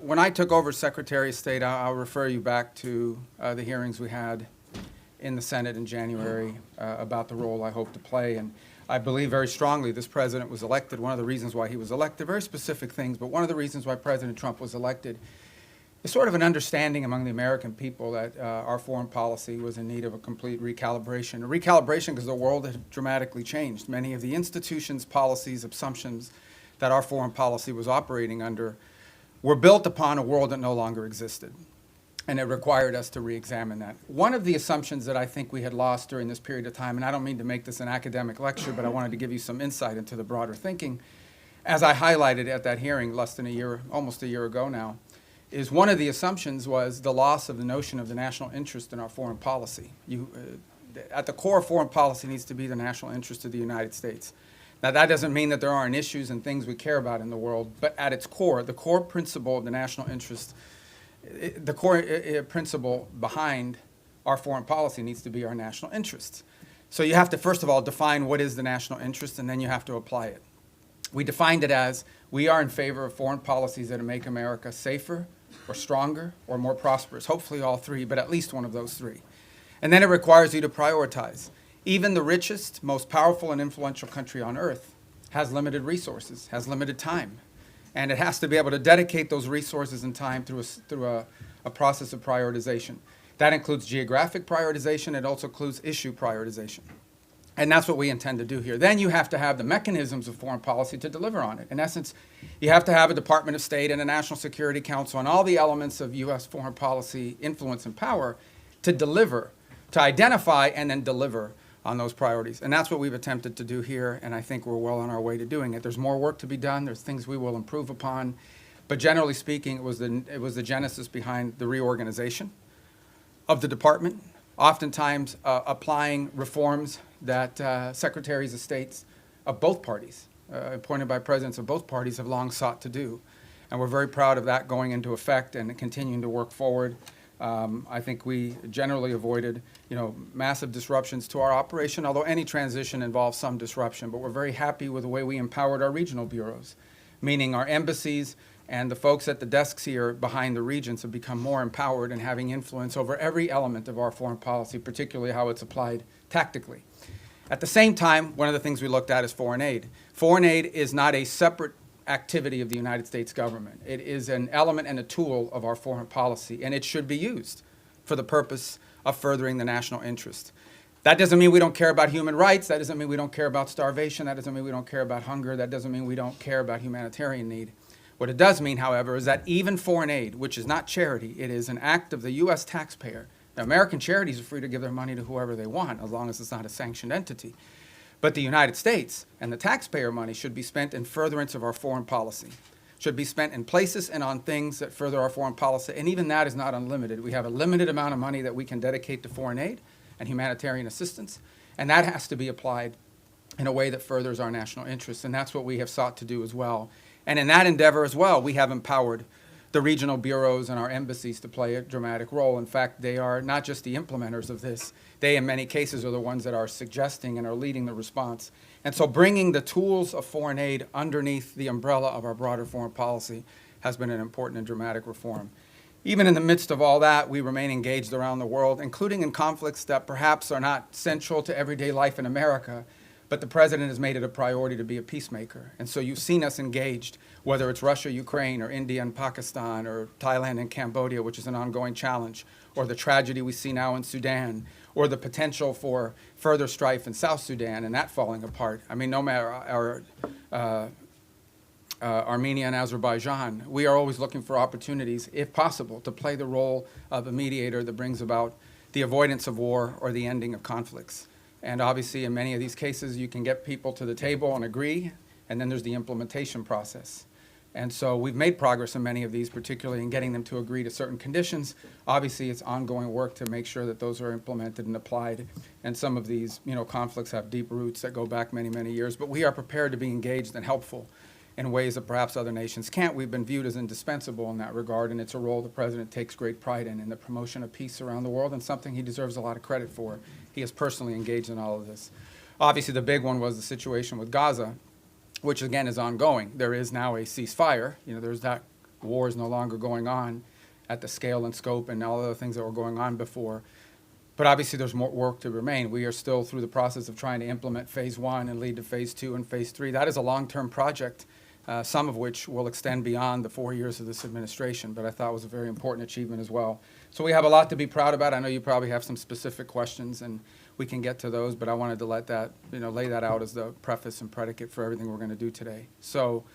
when I took over Secretary of State, I'll refer you back to the hearings we had in the Senate in January about the role I hope to play. And I believe very strongly this president was elected. One of the reasons why he was elected, very specific things, but one of the reasons why President Trump was elected is sort of an understanding among the American people that our foreign policy was in need of a complete recalibration. A recalibration because the world had dramatically changed. Many of the institutions, policies, assumptions that our foreign policy was operating under were built upon a world that no longer existed. And it required us to re-examine that. One of the assumptions that I think we had lost during this period of time, and I don't mean to make this an academic lecture, but I wanted to give you some insight into the broader thinking, as I highlighted at that hearing less than a year, almost a year ago now, is one of the assumptions was the loss of the notion of the national interest in our foreign policy. At the core of foreign policy needs to be the national interest of the United States. Now, that doesn't mean that there aren't issues and things we care about in the world, but at its core, the core principle of the national interest, the core principle behind our foreign policy needs to be our national interests. So you have to, first of all, define what is the national interest, and then you have to apply it. We defined it as we are in favor of foreign policies that make America safer or stronger or more prosperous, hopefully all three, but at least one of those three. And then it requires you to prioritize. Even the richest, most powerful and influential country on earth has limited resources, has limited time. And it has to be able to dedicate those resources and time through a process of prioritization. That includes geographic prioritization. It also includes issue prioritization. And that's what we intend to do here. Then you have to have the mechanisms of foreign policy to deliver on it. In essence, you have to have a Department of State and a National Security Council and all the elements of U.S. foreign policy influence and power to deliver, to identify and then deliver on those priorities. And that's what we've attempted to do here, and I think we're well on our way to doing it. There's more work to be done. There's things we will improve upon. But generally speaking, it was the genesis behind the reorganization of the department, oftentimes applying reforms that secretaries of states of both parties, appointed by presidents of both parties, have long sought to do. And we're very proud of that going into effect and continuing to work forward. I think we generally avoided, massive disruptions to our operation, although any transition involves some disruption. But we're very happy with the way we empowered our regional bureaus, meaning our embassies and the folks at the desks here behind the regions have become more empowered and having influence over every element of our foreign policy, particularly how it's applied tactically. At the same time, one of the things we looked at is foreign aid. Foreign aid is not a separate activity of the United States government. It is an element and a tool of our foreign policy, and it should be used for the purpose of furthering the national interest. That doesn't mean we don't care about human rights. That doesn't mean we don't care about starvation. That doesn't mean we don't care about hunger. That doesn't mean we don't care about humanitarian need. What it does mean, however, is that even foreign aid, which is not charity, it is an act of the U.S. taxpayer. Now, American charities are free to give their money to whoever they want, as long as it's not a sanctioned entity. But the United States and the taxpayer money should be spent in furtherance of our foreign policy, should be spent in places and on things that further our foreign policy, and even that is not unlimited. We have a limited amount of money that we can dedicate to foreign aid and humanitarian assistance, and that has to be applied in a way that furthers our national interests, and that's what we have sought to do as well. And in that endeavor as well, we have empowered the regional bureaus and our embassies to play a dramatic role. In fact, they are not just the implementers of this. They, in many cases, are the ones that are suggesting and are leading the response. And so bringing the tools of foreign aid underneath the umbrella of our broader foreign policy has been an important and dramatic reform. Even in the midst of all that, we remain engaged around the world, including in conflicts that perhaps are not central to everyday life in America, but the president has made it a priority to be a peacemaker. And so you've seen us engaged, whether it's Russia, Ukraine, or India and Pakistan, or Thailand and Cambodia, which is an ongoing challenge, or the tragedy we see now in Sudan, or the potential for further strife in South Sudan and that falling apart. I mean, no matter our Armenia and Azerbaijan, we are always looking for opportunities, if possible, to play the role of a mediator that brings about the avoidance of war or the ending of conflicts. And obviously, in many of these cases, you can get people to the table and agree, and then there's the implementation process. And so we've made progress in many of these, particularly in getting them to agree to certain conditions. Obviously, it's ongoing work to make sure that those are implemented and applied. And some of these, conflicts have deep roots that go back many, many years. But we are prepared to be engaged and helpful in ways that perhaps other nations can't. We've been viewed as indispensable in that regard, and it's a role the president takes great pride in the promotion of peace around the world, and something he deserves a lot of credit for. He is personally engaged in all of this. Obviously, the big one was the situation with Gaza, which again is ongoing. There is now a ceasefire. There's that war is no longer going on at the scale and scope and all the other things that were going on before. But obviously, there's more work to remain. We are still through the process of trying to implement phase 1 and lead to phase 2 and phase 3. That is a long-term project, some of which will extend beyond the 4 years of this administration, but I thought was a very important achievement as well. So we have a lot to be proud about. I know you probably have some specific questions, and we can get to those, but I wanted to let that, lay that out as the preface and predicate for everything we're going to do today. So